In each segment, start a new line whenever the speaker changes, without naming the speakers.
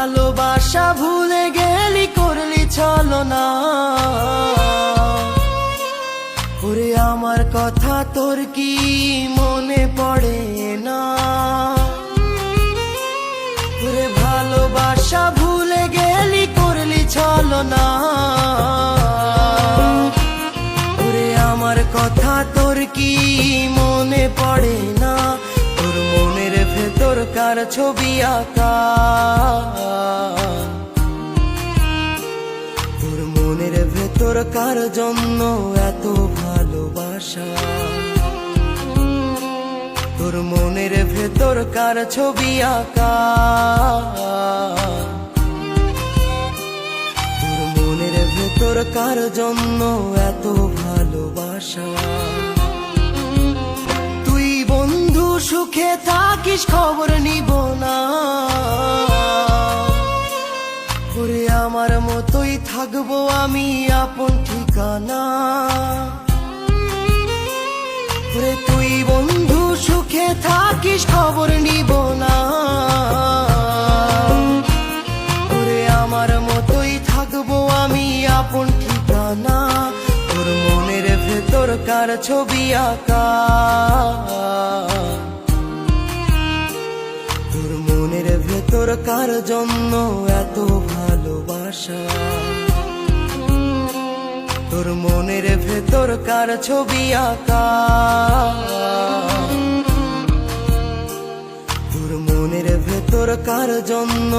ভালোবাসা ভুলে গেলি করলি ছলনা। ওরে আমার কথা তোর কি মনে পড়ে না? ওরে ভালোবাসা ভুলে গেলি করলি ছলনা। ওরে আমার কথা তোর কি মনে পড়ে না? তোর মনের ভেতর কার ছবি আঁকা? তোর মনের ভেতর কার জন্য এত ভালোবাসা? তোর মনের ভেতর কার ছবি আঁকা? তোর মনের ভেতর কার জন্য এত ভালোবাসা? তুই বন্ধু সুখে থাকিস খবর নিব না? ওরে আমার মতোই থাকবো আমি আপন ঠিকানা। ওরে তুই বন্ধু সুখে থাকিস খবর নিব না? ওরে আমার মতোই থাকবো আমি আপন ঠিকানা। তোর মনের ভেতর কার ছবি আঁকা? তোর মনের ভেতর কার জন্য এত ভালোবাসা? তোর মনের ভেতর কার ছবি আঁকা? তোর মনের ভেতর কার জন্য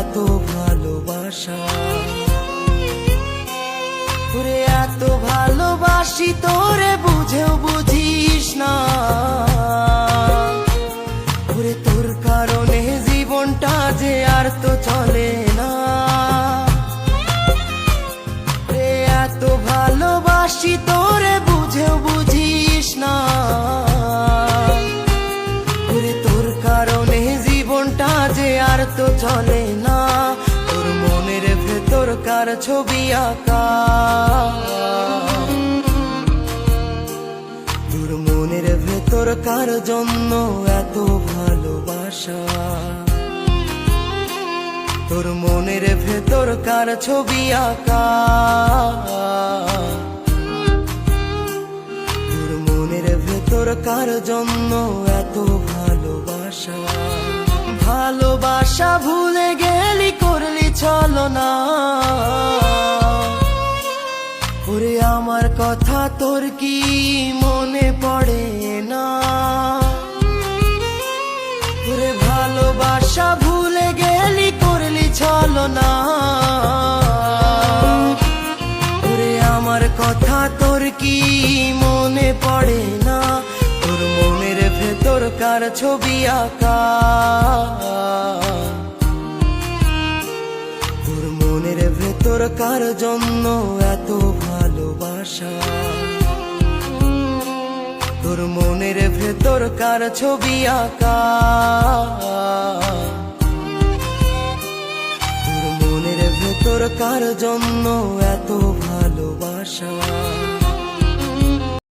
এত ভালোবাসা? তোরে এত ভালোবাসি তোরে বুঝেও বুঝিস না। ওরে তোর কারণে জীবনটা যে আর তো চলে না। এত ভালোবাসি তোরে বুঝেও বুঝিস না। ওরে তোর কারণে জীবনটা যে আর তো চলে না। তোর মনের ভেতর কার ছবি আঁকা? তোর মনের ভেতর কার জন্য এত ভালোবাসা? তোর মনের ভেতর কার ছবি আঁকা? তোর মনের ভেতর কার জন্য এত ভালোবাসা? ভালোবাসা ভুলে গেলি করলি ছলনা। ওরে আমার কথা তোর কি মনে পড়ে না? ওরে ভালোবাসা ভুলে গেলি করলি ছলনা। ওরে আমার কথা তোর কি মনে পড়ে না? তোর মনের ভেতর কার ছবি আঁকা? তোর মনের ভেতর কার জন্য এত ভালোবাসা? তোর মনের ভেতর কার ছবি আঁকা? তোর মনের ভেতর কার জন্য এত ভালোবাসা?